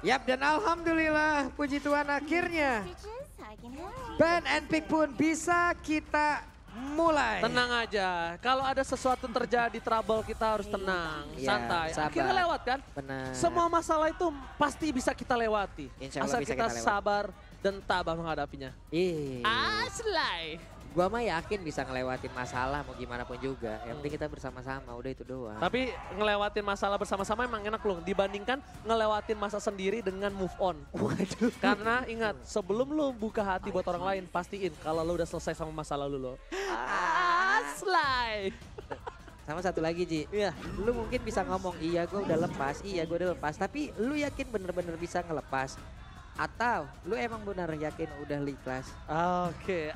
Yap, dan alhamdulillah puji Tuhan akhirnya Ban and Pick pun bisa kita mulai. Tenang aja, kalau ada sesuatu terjadi trouble kita harus tenang, Iya, santai. sabar. Akhirnya lewat kan? Benar. Semua masalah itu pasti bisa kita lewati. Insya Allah Asal bisa kita kita lewati. sabar dan tabah menghadapinya. Aslay. Gua mah yakin bisa ngelewatin masalah mau gimana pun juga. Yang penting kita bersama-sama, udah itu doang. Tapi ngelewatin masalah bersama-sama emang enak loh. Dibandingkan ngelewatin masa sendiri dengan move on. Waduh. Karena ingat, sebelum lu buka hati buat orang lain, pastiin kalau lu udah selesai sama masa lalu lo. Aslay. Sama satu lagi Ji, Iya. lu mungkin bisa ngomong iya gue udah lepas, iya gue udah lepas. Tapi lu yakin bener-bener bisa ngelepas? Atau lu emang benar yakin udah ikhlas? Oke,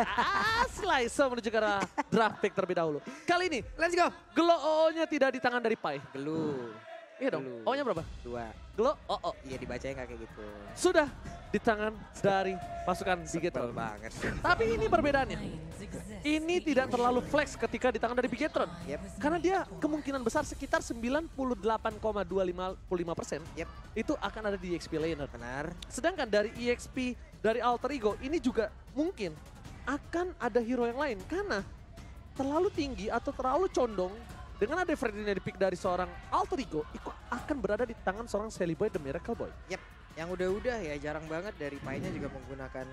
Aslay menuju ke arah draft pick terlebih dahulu. Kali ini, Let's go. Gelo O-nya tidak di tangan dari Pai. Gelu. Iya dong, Gelu. O-nya berapa? 2. Gelo O-O. Iya dibacanya nggak kayak gitu. Sudah di tangan dari pasukan Sebel Bigetron. banget. Tapi ini perbedaannya. Ini tidak terlalu flex ketika di tangan dari Bigetron. Yep. Karena dia kemungkinan besar sekitar 98,255% Yep. itu akan ada di EXP laner. Benar. Sedangkan dari EXP dari Alter Ego ini juga mungkin akan ada hero yang lain. Karena terlalu tinggi atau terlalu condong dengan ada Freddy di pick dari seorang Alter Ego, itu akan berada di tangan seorang Sally Boy The Miracle Boy. Yep. Yang udah-udah ya jarang banget dari Pai-nya juga menggunakan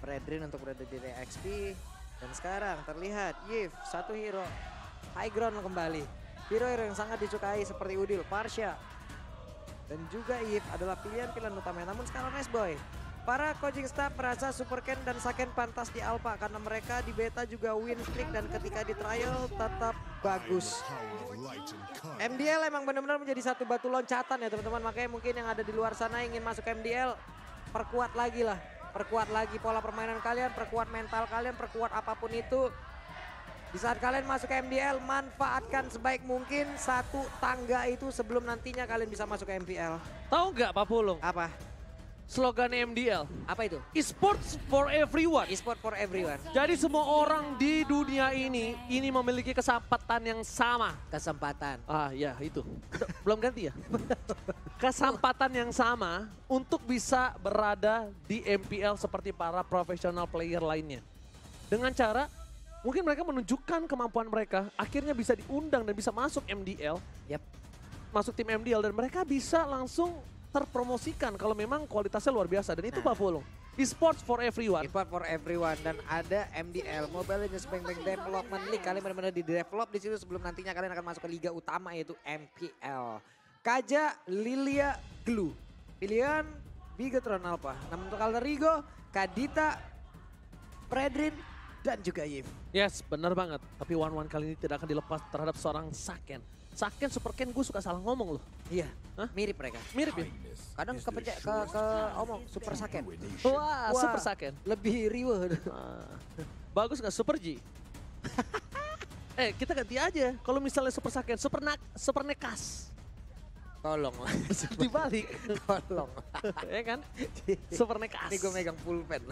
Fredrin untuk berada di XP. Dan sekarang terlihat Yif, satu hero high ground kembali. Hero-hero yang sangat disukai seperti Udil, Parsha. Dan juga Yif adalah pilihan-pilihan utama. Namun sekarang Nice Boy. Para coaching staff merasa Super Ken dan Saken pantas di Alpha karena mereka di beta juga win streak dan ketika di trial tetap bagus. MDL emang benar-benar menjadi satu batu loncatan ya teman-teman. Makanya mungkin yang ada di luar sana ingin masuk MDL, perkuat lagi lah. Perkuat lagi pola permainan kalian, perkuat mental kalian, perkuat apapun itu. Di saat kalian masuk ke MDL, manfaatkan sebaik mungkin satu tangga itu sebelum nantinya kalian bisa masuk ke MPL. Tahu nggak Pak Pulung? Apa? Slogan MDL, Apa itu? esports for everyone. E-sport for everyone. Jadi semua orang di dunia ini memiliki kesempatan yang sama. Kesempatan. Ah ya itu, belum ganti ya? Kesempatan yang sama untuk bisa berada di MPL seperti para profesional player lainnya. Dengan cara mungkin mereka menunjukkan kemampuan mereka, akhirnya bisa diundang dan bisa masuk MDL. Yap. Masuk tim MDL dan mereka bisa langsung terpromosikan kalau memang kualitasnya luar biasa. Dan itu Pak Pulung, esports for everyone. E-sport for everyone dan ada MDL, Mobile Legends Bang Bang Development League. Kalian benar-benar di develop di situ sebelum nantinya kalian akan masuk ke liga utama yaitu MPL. Kaja, Lilia, Glue. Pilihan Bigetron Alpha. Namun untuk Alter Ego, Kadita, Fredrin, dan juga Yif. Yes, benar banget. Tapi one-one kali ini tidak akan dilepas terhadap seorang Saken. Saken, Super Ken, gue suka salah ngomong loh. Iya, Hah? mirip mereka. Mirip ya? Kadang ke omong Super Saken. Wah, Super Saken. Lebih riweh. Bagus nggak Super G? Kita ganti aja. Kalau misalnya Super Saken, Super Nekas. Tolong lah. Dibalik. Tolong. Ya kan? Super Nekas. Ini gue megang pulpen.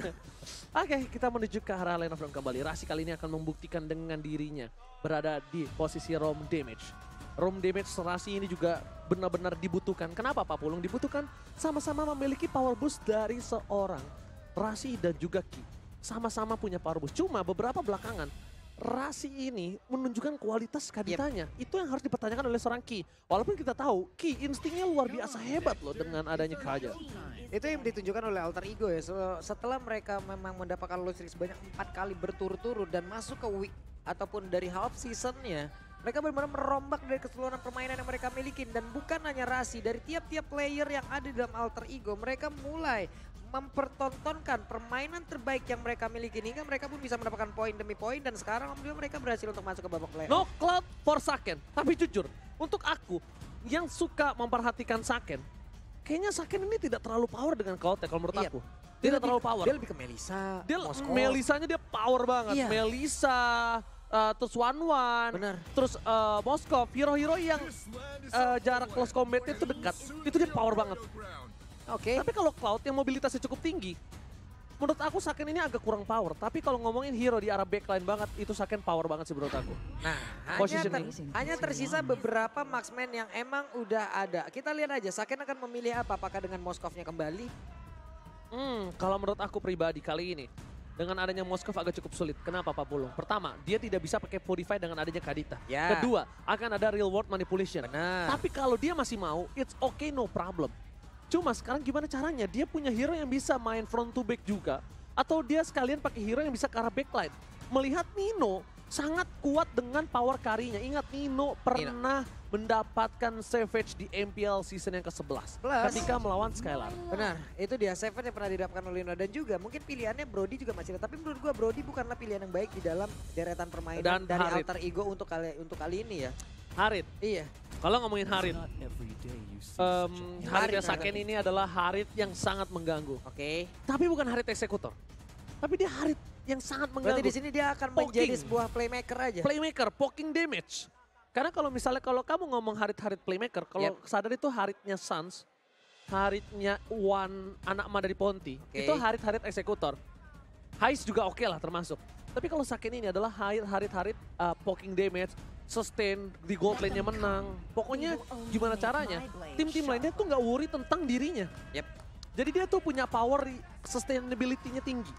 Oke, kita menuju ke arah Lane of Dawn kembali. Rasi kali ini akan membuktikan dengan dirinya berada di posisi roam damage. Roam damage Rasi ini juga benar-benar dibutuhkan. Kenapa Pak Pulung? Dibutuhkan sama-sama memiliki power boost dari seorang Rasi dan juga Ki. Sama-sama punya power boost. Cuma beberapa belakangan Rasi ini menunjukkan kualitas kaditanya. Itu yang harus dipertanyakan oleh seorang Ki. Walaupun kita tahu Ki instingnya luar biasa hebat loh dengan adanya Kaja. Itu yang ditunjukkan oleh Alter Ego ya. Setelah mereka memang mendapatkan loss streak sebanyak 4 kali berturut-turut dan masuk ke week ataupun dari half seasonnya. Mereka benar-benar merombak dari keseluruhan permainan yang mereka miliki. Dan bukan hanya Rasi, dari tiap-tiap player yang ada di dalam Alter Ego. Mereka mulai mempertontonkan permainan terbaik yang mereka miliki. Hingga mereka pun bisa mendapatkan poin demi poin. Dan sekarang alhamdulillah mereka berhasil untuk masuk ke babak playoff. No cloud for Saken. Tapi jujur, untuk aku yang suka memperhatikan Saken, kayaknya Saken ini tidak terlalu power dengan cloud ya kalau menurut Iya. aku. Tidak terlalu power. Dia lebih ke Melisa, Dia Moskov. Melisanya dia power banget. Iya. Melisa, terus One-One, Benar. terus Moskov, hero-hero yang jarak close combatnya itu dekat. Itu dia power banget. Oke. Tapi kalau Cloud yang mobilitasnya cukup tinggi, menurut aku Saken ini agak kurang power. Tapi kalau ngomongin hero di arah backline banget, itu Saken power banget sih menurut aku. Nah, Positioning. hanya tersisa beberapa marksman yang emang udah ada. Kita lihat aja, Saken akan memilih apa? Apakah dengan Moskovnya kembali? Kalau menurut aku pribadi kali ini, dengan adanya Moskov agak cukup sulit. Kenapa Pak Pulung? Pertama, dia tidak bisa pakai Fortify dengan adanya Kadita. Ya. Kedua, akan ada real world manipulation. Benar. Tapi kalau dia masih mau, it's okay, no problem. Cuma sekarang gimana caranya? Dia punya hero yang bisa main front to back juga. Atau dia sekalian pakai hero yang bisa ke arah backline. Melihat Nino sangat kuat dengan power carry-nya. Ingat Nino pernah mendapatkan Savage di MPL season yang ke-11. Ketika melawan Skylar. Benar, itu dia Savage yang pernah didapatkan oleh Nino. Dan juga mungkin pilihannya Brody juga masih ada. Tapi menurut gua Brody bukanlah pilihan yang baik di dalam deretan permainan Dan dari Harit. Alter Ego untuk kali ini ya. Harit. Iya. Kalau ngomongin Harit, Haritnya Harit, Saken ini adalah Harit yang sangat mengganggu. Oke. Tapi bukan Harit eksekutor. Tapi dia Harit yang sangat mengganggu. Berarti di sini dia akan menjadi sebuah playmaker aja. Playmaker, poking damage. Karena kalau misalnya kalau kamu ngomong Harit playmaker, kalau sadar itu Haritnya Suns, Haritnya One, anak emak dari Ponti, itu Harit eksekutor. Heist juga oke lah termasuk. Tapi kalau Saken ini adalah Harit poking damage, sustain, di gold lane-nya menang. Pokoknya gimana caranya, tim-tim lainnya tuh nggak worry tentang dirinya. Jadi dia tuh punya power, sustainability-nya tinggi.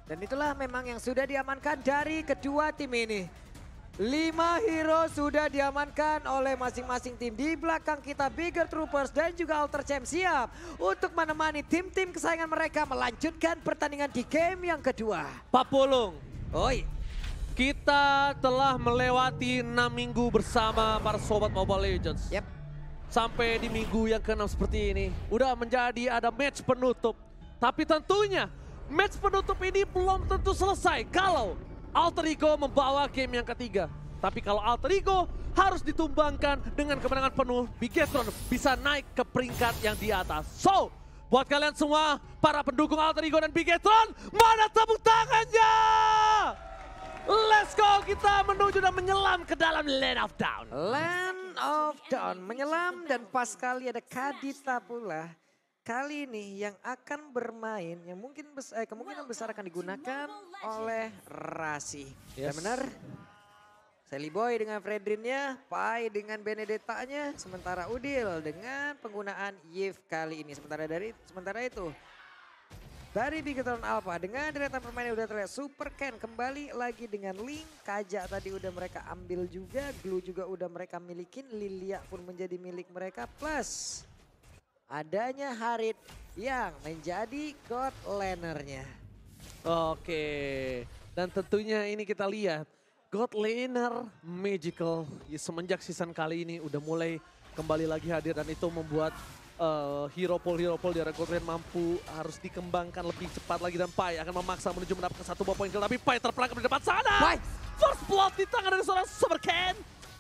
Dan itulah memang yang sudah diamankan dari kedua tim ini. 5 hero sudah diamankan oleh masing-masing tim. Di belakang kita Bigger Troopers dan juga Alter Champ siap untuk menemani tim-tim kesayangan mereka melanjutkan pertandingan di game yang kedua. Pak Pulung, Oi, kita telah melewati 6 minggu bersama para sobat Mobile Legends. Sampai di minggu yang ke-6 seperti ini, udah menjadi ada match penutup. Tapi tentunya match penutup ini belum tentu selesai kalau Alter Ego membawa game yang ketiga. Tapi kalau Alter Ego harus ditumbangkan dengan kemenangan penuh, Bigetron bisa naik ke peringkat yang di atas. So, buat kalian semua, para pendukung Alter Ego dan Bigetron, mana tepuk tangannya? Let's go, kita menuju dan menyelam ke dalam Land of Dawn. Land of Dawn menyelam dan pas kali ada Kadita pula. Kali ini yang akan bermain, yang mungkin kemungkinan besar akan digunakan oleh Rasi. Dan benar, Sally Boy dengan Fredrinnya, Pai dengan Benedetta-nya, sementara Udil dengan penggunaan Yves kali ini. Sementara itu, dari Bigetron Alpha dengan deretan permainan udah terlihat Super Ken kembali lagi dengan Link. Kaja tadi udah mereka ambil juga, Glue juga udah mereka milikin, Lilia pun menjadi milik mereka. Plus adanya Harit yang menjadi God Laner-nya. Oke, dan tentunya ini kita lihat God Laner Magical semenjak season kali ini udah mulai kembali lagi hadir dan itu membuat hero pool di area God Lane mampu harus dikembangkan lebih cepat lagi dan Pai akan memaksa menuju mendapatkan satu buah poin kill tapi Pai terperangkap di depan sana. Pai. First blood di tangan dari seorang Super Ken.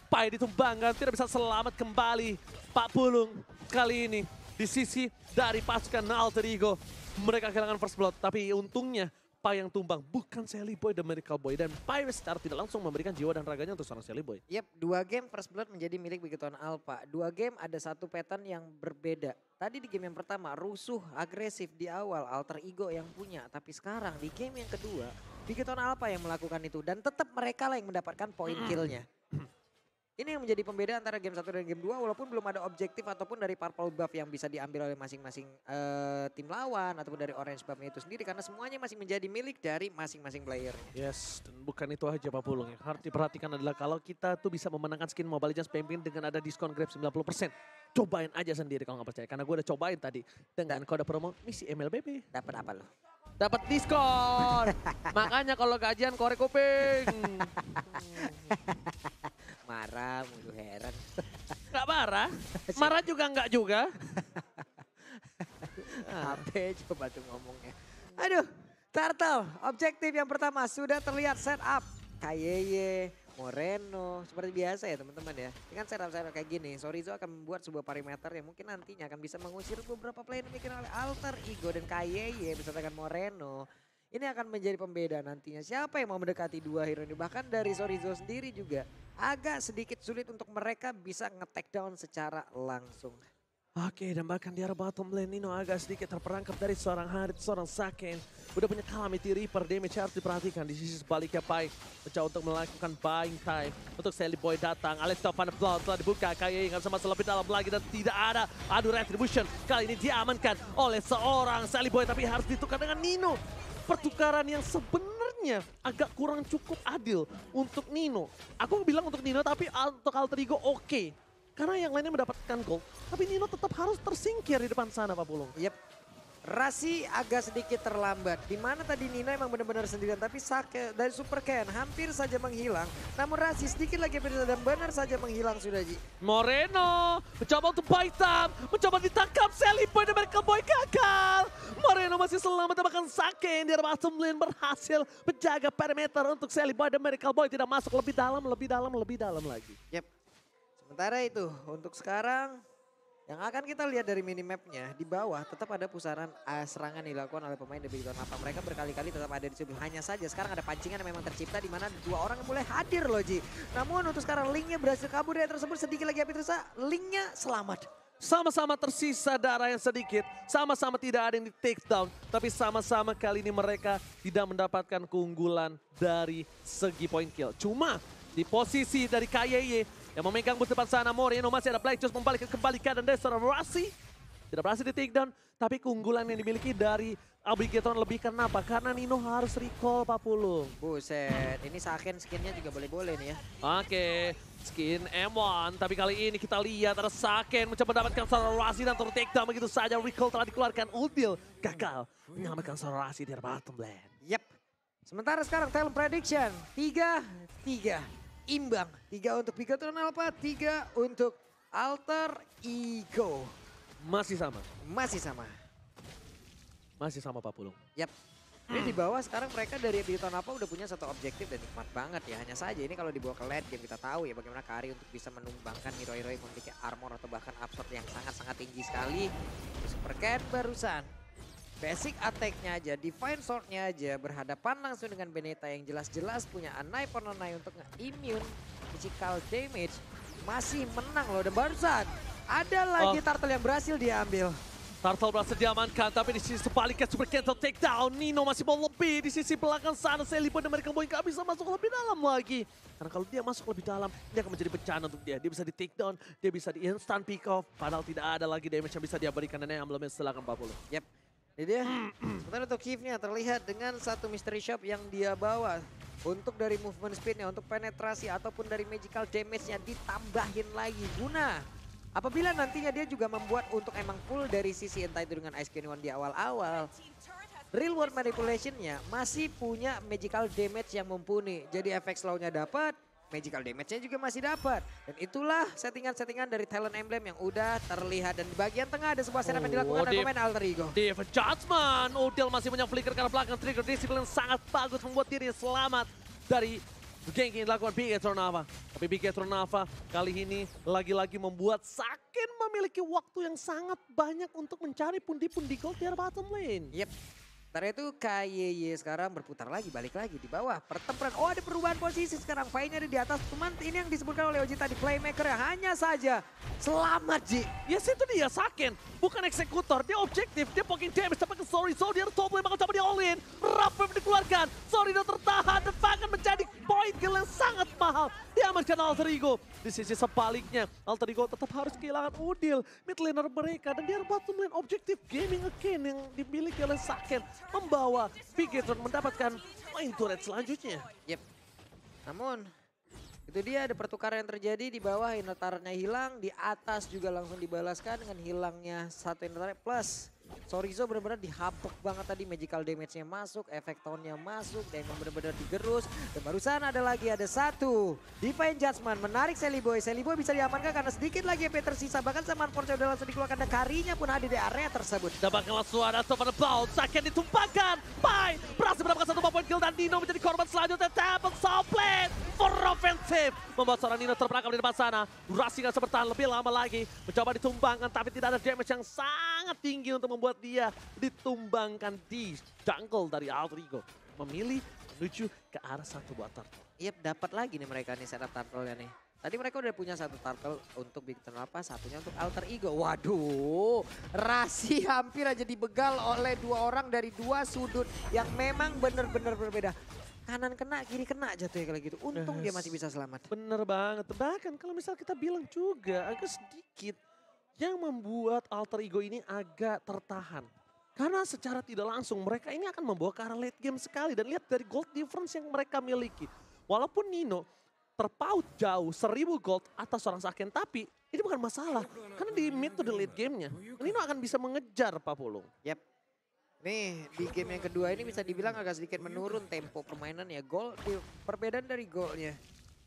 Pai ditumbangkan tidak bisa selamat kembali. Pak Pulung kali ini di sisi dari pasukan Alter Ego. Mereka kehilangan first blood. Tapi untungnya Pai yang tumbang. Bukan Sally Boy dan Miracle Boy. Dan Pai secara tidak langsung memberikan jiwa dan raganya untuk seorang Sally Boy. Yep, 2 game first blood menjadi milik Bigetron Alpha. 2 game ada satu pattern yang berbeda. Tadi di game yang pertama rusuh, agresif di awal. Alter Ego yang punya. Tapi sekarang di game yang kedua Bigetron Alpha yang melakukan itu. Dan tetap mereka lah yang mendapatkan poin killnya. Ini yang menjadi pembeda antara game 1 dan game 2 walaupun belum ada objektif ataupun dari purple buff yang bisa diambil oleh masing-masing tim lawan ataupun dari orange buffnya itu sendiri karena semuanya masih menjadi milik dari masing-masing player. Yes, dan bukan itu aja Pak Pulung. Yang harus diperhatikan adalah kalau kita tuh bisa memenangkan skin Mobile Legends Pampin dengan ada diskon Grab 90%. Cobain aja sendiri kalau nggak percaya karena gue udah cobain tadi dengan kode promo misi MLBB. Dapat apa lo? Dapat diskon. Makanya kalau gajian korek kuping. Marah mulu heran. Gak marah. Marah juga enggak juga. HP coba tuh ngomongnya. Aduh, Turtle objektif yang pertama sudah terlihat setup. Kayeye, Moreno, seperti biasa ya teman-teman ya. Dengan setup kayak gini, Sorizo akan membuat sebuah perimeter yang mungkin nantinya akan bisa mengusir beberapa player yang dibikin oleh Alter Ego dan Kayeye beserta dengan Moreno. Ini akan menjadi pembeda nantinya. Siapa yang mau mendekati 2 hero ini? Bahkan dari Sorizo sendiri juga agak sedikit sulit untuk mereka bisa nge-take down secara langsung. Oke, dan bahkan di arah bottom lane Nino agak sedikit terperangkap dari seorang Harit, seorang Saken. Udah punya Calamity Reaper, damage harus diperhatikan. Di sisi sebaliknya Pai mencoba untuk melakukan buying time. Untuk Sally Boy datang, Alex Van der Plout telah dibuka. Kayaknya nggak bisa masuk lebih dalam lagi dan tidak ada adu retribution. Kali ini diamankan oleh seorang Sally Boy, tapi harus ditukar dengan Nino. Pertukaran yang sebenarnya agak kurang cukup adil untuk Nino. Aku bilang untuk Nino, tapi untuk Alter Ego oke. Karena yang lainnya mendapatkan gold, tapi Nino tetap harus tersingkir di depan sana, Pak Pulung. Yep. Rasi agak sedikit terlambat. Dimana tadi Nino emang benar-benar sendirian, tapi Sake dari Super Ken hampir saja menghilang. Namun Rasi sedikit lagi dan benar saja menghilang sudah, Ji. Moreno mencoba untuk bite time, mencoba ditangkap Sally Boy dan Miracle Boy gagal. Moreno masih selamat, bahkan Sake di arah bottom lane berhasil menjaga perimeter untuk Sally Boy dan Miracle Boy tidak masuk lebih dalam lagi. Yep. Sementara itu, untuk sekarang yang akan kita lihat dari minimapnya, di bawah tetap ada pusaran serangan dilakukan oleh pemain dari Tornapa. Mereka berkali-kali tetap ada di situ. Hanya saja sekarang ada pancingan yang memang tercipta di mana dua orang yang mulai hadir loh, Ji. Namun untuk sekarang linknya berhasil kabur dari tersebut, sedikit lagi api terasa, linknya selamat. Sama-sama tersisa darah yang sedikit, sama-sama tidak ada yang di take down, tapi sama-sama kali ini mereka tidak mendapatkan keunggulan dari segi point kill. Cuma di posisi dari KYY yang memegang bus depan sana, Moreno masih ada Black Juice membalikkan kembali keadaan dari seorang Rasi. Tidak berhasil di take down, tapi keunggulan yang dimiliki dari Abigetron lebih kenapa? Karena Nino harus recall, Pak Pulung. Buset, ini Saken skinnya juga boleh-boleh nih ya. Oke, skin M1, tapi kali ini kita lihat ada Saken mencoba mendapatkan seorang Rasi dan turun take down begitu saja. Recall telah dikeluarkan, Udil gagal menyelamatkan seorang Rasi di bottom lane. Yep. Sementara sekarang talent prediction 3-3. Imbang, 3 untuk Bigatron Alpha, 3 untuk Alter Ego. Masih sama. Masih sama Pak Pulung. Yap. Ini di bawah sekarang mereka dari Bigatron Alpha udah punya satu objektif dan nikmat banget ya. Hanya saja ini kalau dibawa ke late game kita tahu ya bagaimana Kari untuk bisa menumbangkan hero-hero yang memiliki armor atau bahkan absorb yang sangat-sangat tinggi sekali. Super Cat barusan. Basic attack-nya aja, Divine Sword-nya aja berhadapan langsung dengan Beneta yang jelas-jelas punya Anai Pononai untuk nge-immune physical damage. Masih menang loh, dan barusan ada lagi Turtle yang berhasil diambil. Turtle berhasil diamankan, tapi di sisi sebaliknya Super Cancel takedown. Nino masih mau lebih, di sisi belakang sana Sally Boy dan Miracle Boy gak bisa masuk lebih dalam lagi. Karena kalau dia masuk lebih dalam, dia akan menjadi bencana untuk dia. Dia bisa di takedown, dia bisa di instant pick off, padahal tidak ada lagi damage yang bisa dia berikan. Dan yang emblemnya silakan 40. Yep. Ini dia, sementara untuk Kiev-nya terlihat dengan satu mystery shop yang dia bawa. Untuk dari movement speed-nya, untuk penetrasi ataupun dari magical damage-nya ditambahin lagi. Guna apabila nantinya dia juga membuat untuk emang full dari sisi entah itu dengan Ice Canyon di awal-awal. Real world manipulation-nya masih punya magical damage yang mumpuni. Jadi efek slow-nya dapat. Magical damage-nya juga masih dapat. Dan itulah settingan-settingan dari talent emblem yang udah terlihat. Dan di bagian tengah ada sebuah setup yang dilakukan oleh pemain Alter Ego. Devon Judgment, Udil masih punya flicker ke arah belakang. Trigger disiplin sangat bagus membuat dirinya selamat dari gank yang dilakukan Bigatron Alpha. Tapi Bigatron Alpha kali ini lagi-lagi membuat Saken memiliki waktu yang sangat banyak untuk mencari pundi-pundi gold di arah bottom lane. Yep. Sementara itu KYY sekarang berputar lagi, balik lagi di bawah. Pertempuran, oh ada perubahan posisi sekarang. Pai-nya ada di atas, cuman ini yang disebutkan oleh Oji tadi. Playmaker yang hanya saja selamat, Ji. Yes, itu dia Saken, bukan eksekutor, dia objektif, dia poking damage sampai ke Sorry. So dia top lane, maka coba di all in. Rough wave dikeluarkan, Sorry udah tertahan dan bahkan menjadi point kill yang sangat mahal. Diamankan Alter Ego. Di sisi sebaliknya, Alter Ego tetap harus kehilangan Udil, mid laner mereka. Dan dia bottom lane objektif gaming again yang dimiliki oleh Saken. Membawa Bigatron mendapatkan main turret selanjutnya. Yep. Namun itu dia ada pertukaran yang terjadi di bawah, inner turret-nya hilang, di atas juga langsung dibalaskan dengan hilangnya satu inner turret plus Sorizo benar-benar dihapuk banget tadi, magical damage-nya masuk, efek tone-nya masuk, dan emang benar-benar digerus. Dan barusan ada lagi, ada satu Divine Judgment menarik Sally Boy. Sally Boy bisa diamankan karena sedikit lagi EP tersisa, bahkan Saman Force udah langsung dikeluarkan dan Karinya pun ada di area tersebut. Dapatkan langsung ada Van der Plout, Saken ditumpahkan, Pai berhasil mendapatkan 1 point kill dan Nino menjadi korban selanjutnya. Tapped Soulblade for offensive, membuat seorang Nino terperangkap di depan sana. Rasi nggak bisa bertahan lebih lama lagi, mencoba ditumbangkan tapi tidak ada damage yang sangat tinggi untuk membuat dia ditumbangkan di jungle dari Alter Ego. Memilih menuju ke arah satu buah turtle. Yep, dapat lagi nih mereka nih setup turtle-nya nih. Tadi mereka udah punya satu turtle untuk Big Turn apa, satunya untuk Alter Ego. Waduh, Rasi hampir aja dibegal oleh dua orang dari dua sudut yang memang benar-benar berbeda. Kanan kena, kiri kena jatuhnya kalau gitu. Untung dia masih bisa selamat. Bener banget. Bahkan kalau misal kita bilang juga agak sedikit yang membuat Alter Ego ini agak tertahan. Karena secara tidak langsung mereka ini akan membawa ke arah late game sekali. Dan lihat dari gold difference yang mereka miliki. Walaupun Nino terpaut jauh 1000 gold atas seorang Saken. Tapi ini bukan masalah. Karena di mid to the late game-nya Nino akan bisa mengejar Pak Pulung. Yap. Nih di game yang kedua ini bisa dibilang agak sedikit menurun tempo permainan ya. Perbedaan dari golnya.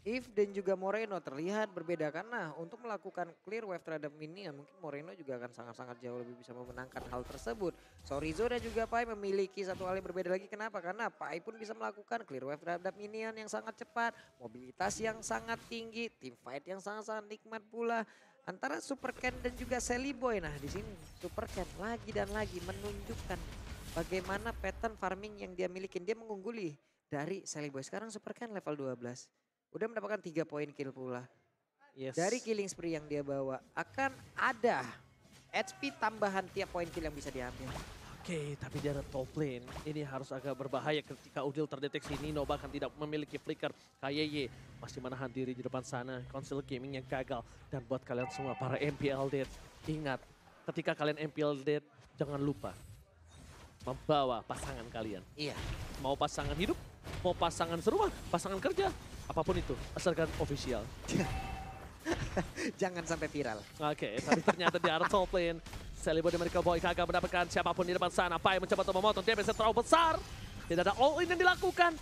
If dan juga Moreno terlihat berbeda karena untuk melakukan clear wave terhadap minion mungkin Moreno juga akan sangat-sangat jauh lebih bisa memenangkan hal tersebut. Sorizo dan juga Pai memiliki satu hal yang berbeda lagi. Kenapa? Karena Pai pun bisa melakukan clear wave terhadap minion yang sangat cepat, mobilitas yang sangat tinggi, team fight yang sangat-sangat nikmat pula. Antara Super Ken dan juga Sally Boy. Nah di sini Super Ken lagi dan lagi menunjukkan bagaimana pattern farming yang dia miliki. Dia mengungguli dari Sally Boy. Sekarang Super Ken level 12. Udah mendapatkan 3 poin kill pula. Yes. Dari killing spree yang dia bawa akan ada HP tambahan tiap poin kill yang bisa diambil. Oke, tapi dia ada top lane. Ini harus agak berbahaya ketika Udil terdeteksi. Nino bahkan tidak memiliki flicker. KYY masih menahan diri di depan sana. Konsol gaming yang gagal. Dan buat kalian semua para MPL Dead, ingat ketika kalian MPL Dead jangan lupa membawa pasangan kalian. Iya. Mau pasangan hidup, mau pasangan serumah, pasangan kerja, apapun itu, asalkan official. Jangan sampai viral. Oke, tapi ternyata di arah top lane, Selibo dan Miracle Boy kagak mendapatkan siapapun di depan sana. Pai mencoba untuk memotong, dia bisa terlalu besar. Tidak ada all in yang dilakukan.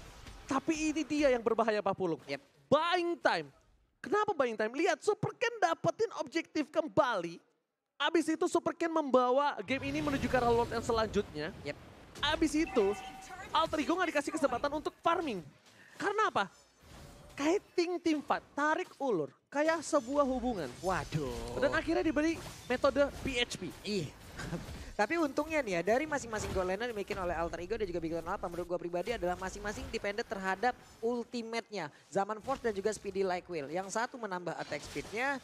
Tapi ini dia yang berbahaya Pak Pulung. Yep. Buying time. Kenapa buying time? Lihat, Super Ken dapetin objektif kembali. Abis itu Super Ken membawa game ini menuju ke arah Lord yang selanjutnya. Yep. Abis itu, Alter Ego nggak dikasih kesempatan untuk farming. Karena apa? Kayak tim fight, tarik ulur. Kayak sebuah hubungan. Waduh. Dan akhirnya diberi metode PHP. Iya. Tapi untungnya nih ya, dari masing-masing goal laner dimiliki oleh Alter Ego dan juga Big Turn Alpha, menurut gue pribadi adalah masing-masing dependent terhadap ultimate-nya. Zaman Force dan juga Speedy Like Will. Yang satu menambah attack speed-nya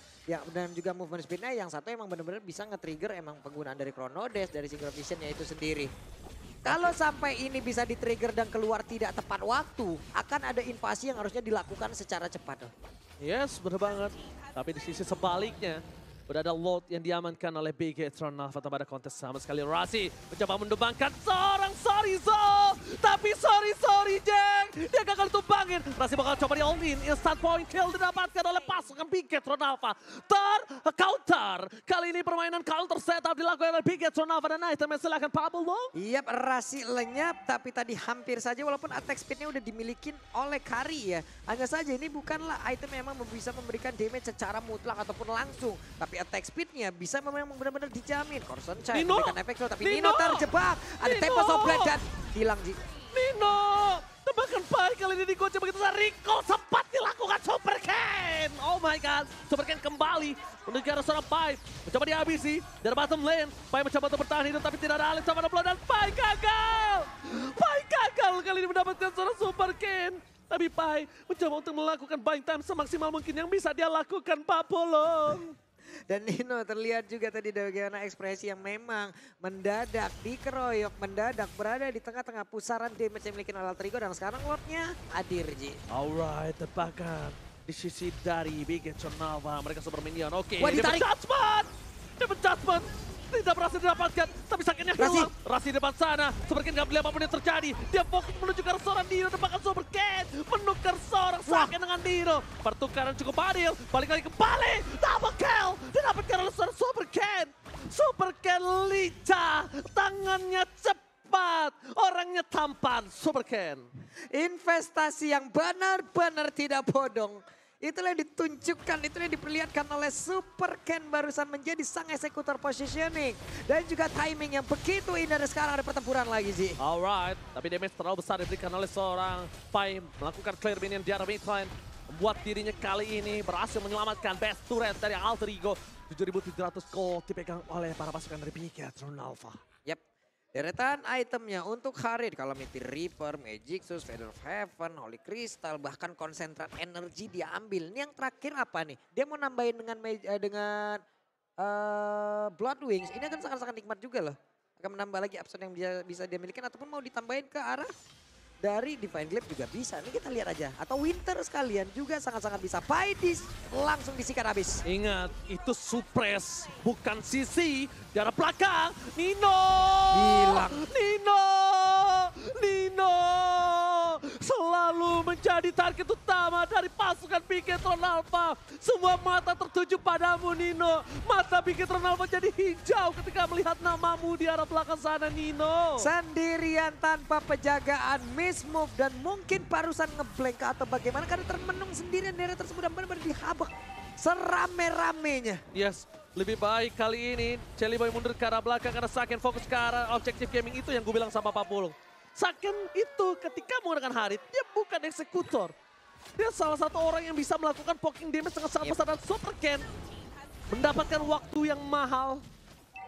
dan juga movement speed-nya, yang satu emang benar-benar bisa nge-trigger emang penggunaan dari Chrono Dash, dari Synchro Vision-nya itu sendiri. Kalau sampai ini bisa di-trigger dan keluar tidak tepat waktu, akan ada invasi yang harusnya dilakukan secara cepat. Yes, bener banget. Tapi di sisi sebaliknya, udah ada Lord yang diamankan oleh BG Tron Alpha pada kontes sama sekali. Rasi mencoba mendumbangkan seorang Sorizo. Tapi sorry Jeng, dia gagal tumbangin. Rasi bakal coba di all in. Instant point kill didapatkan oleh pasukan BG Tron Alpha. Counter. Kali ini permainan counter setup dilakukan oleh BG Tron Alpha dan itemnya silahkan Pablo. Iya, Rasi lenyap tapi tadi hampir saja walaupun attack speednya udah dimiliki oleh Kari ya. Hanya saja ini bukanlah item yang memang bisa memberikan damage secara mutlak ataupun langsung. Tapi attack speednya bisa memang benar-benar dijamin. Corson Chai memberikan efek tapi Nino terjebak. Ada tempo soblet dan hilang Ji. Nino! Tembakan Pai kali ini digocek begitu saja. Rico sempat dilakukan Super Ken. Oh my god. Super Ken kembali menuju ke arah seorang Pai. Mencoba dihabisi dari bottom lane. Pai mencoba untuk bertahan hidup tapi tidak ada Alex sama Blood dan Pai gagal. Pai gagal kali ini mendapatkan seorang Super Ken. Tapi Pai mencoba untuk melakukan buying time semaksimal mungkin yang bisa dia lakukan Pak Polong. Dan Nino terlihat juga tadi bagaimana ekspresi yang memang mendadak dikeroyok, mendadak berada di tengah-tengah pusaran damage yang dimiliki oleh Alter Ego dan sekarang Lordnya hadir Ji. Alright, tebakan di sisi dari Big Nova. Mereka super minion. Oke, Wah, ditarik. Dapat judgment. Tidak berhasil didapatkan, tapi sakitnya hilang. Rasi di depan sana, Super Ken gak beli apapun yang terjadi. Dia fokus menuju ke arah seorang Dino, dapatkan Super Ken. Menukar seorang Saken dengan Dino. Pertukaran cukup adil, balik lagi kembali. Double kill, didapatkan oleh seorang Super Ken. Super Ken lincah, tangannya cepat, orangnya tampan. Super Ken. Investasi yang benar-benar tidak bodong. Itulah yang ditunjukkan, itulah yang diperlihatkan oleh Super Ken barusan menjadi sang eksekutor positioning. Dan juga timing yang begitu indah dan sekarang ada pertempuran lagi Ji. Alright, tapi damage terlalu besar diberikan oleh seorang Pai melakukan clear minion di arah midlane. Membuat dirinya kali ini berhasil menyelamatkan best turret dari Alter Ego. 7.700 gold dipegang oleh para pasukan dari Big Tron Alpha. Yap. Deretan itemnya untuk Harid, Calamity Reaper, Magixus, Feather of Heaven, Holy Crystal, bahkan konsentrat energi dia ambil. Ini yang terakhir apa nih? Dia mau nambahin dengan Blood Wings, ini akan sangat-sangat nikmat juga loh. Akan menambah lagi absen yang bisa dia milikin ataupun mau ditambahin ke arah dari Divine Glaive juga bisa. Ini kita lihat aja. Atau Winter sekalian juga sangat-sangat bisa. Paidis langsung disikat habis. Ingat, itu suppress, bukan sisi. Di arah belakang, Nino! Hilang. Nino! Selalu menjadi target utama dari pasukan Bigetron Alpha. Semua mata tertuju padamu, Nino. Mata Bigetron Alpha jadi hijau ketika melihat namamu di arah belakang sana, Nino. Sendirian tanpa penjagaan, miss move dan mungkin barusan ngeblank atau bagaimana karena termenung sendirian daerah tersebut dan benar-benar dihabak serame-ramenya. Yes, lebih baik kali ini Celiboy mundur ke arah belakang karena Saken fokus ke arah objektif gaming itu yang gue bilang sama Pak Pulung. Saken itu ketika menggunakan Harid, dia bukan eksekutor. Dia salah satu orang yang bisa melakukan poking damage sangat besar dan Super Ken mendapatkan waktu yang mahal.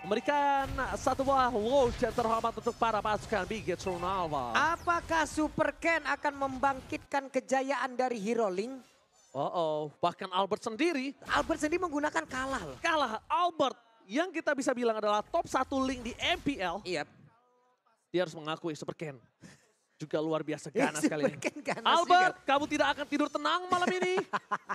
Memberikan satu buah voucher terhormat untuk para pasukan Bigetron Alpha. Apakah Super Ken akan membangkitkan kejayaan dari Hero Link? Bahkan Albert sendiri menggunakan kalah loh. kalah. Albert yang kita bisa bilang adalah top 1 link di MPL. Iya. Dia harus mengakui Super Ken juga luar biasa ganas sekali ini. Albert, Kamu tidak akan tidur tenang malam ini.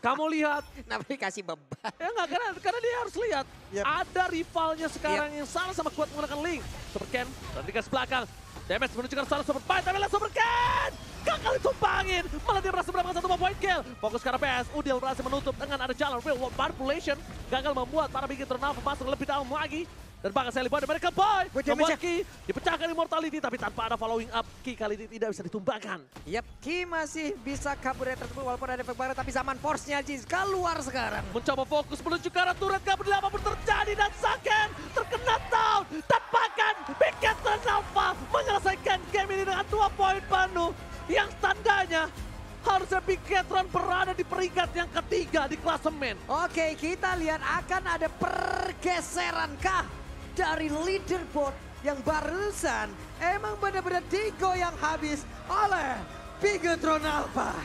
Kamu lihat. kenapa dikasih beban? Ya enggak, karena dia harus lihat. Yep. Ada rivalnya sekarang yang sama-sama kuat menggunakan link. Super Ken, dan dikasih belakang. Damage menuju ke arah Super Fight, tapi Super Ken! Gagal ditumpangin, malah dia berhasil mendapatkan satu point kill. Fokus ke arah PS, Udil berhasil menutup dengan ada jalan real world manipulation. Gagal membuat para Bigetron Alpha masuk lebih dalam lagi. Dan bahkan Celiboy dari mereka boy. Membuat Ki dipecahkan Immortality, tapi tanpa ada following up. Ki kali ini tidak bisa ditumbangkan. Yap, Ki masih bisa kabur dari tersebut walaupun ada efek baru, tapi zaman force-nya Aziz keluar sekarang. Mencoba fokus menuju ke arah turret, kabur apapun terjadi dan Saken terkena down. Dan bahkan Bigetron Alpha menyelesaikan game ini dengan 2 poin penuh. Yang tandanya harusnya Bigetron berada di peringkat yang ketiga di klasemen. Oke, kita lihat akan ada pergeseran kah dari leaderboard yang barusan emang benar-benar digoyang habis oleh Bigetron Alpha.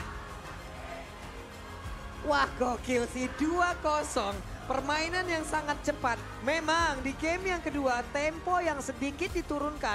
Wah, gokil sih 2-0. Permainan yang sangat cepat. Memang di game yang kedua tempo yang sedikit diturunkan.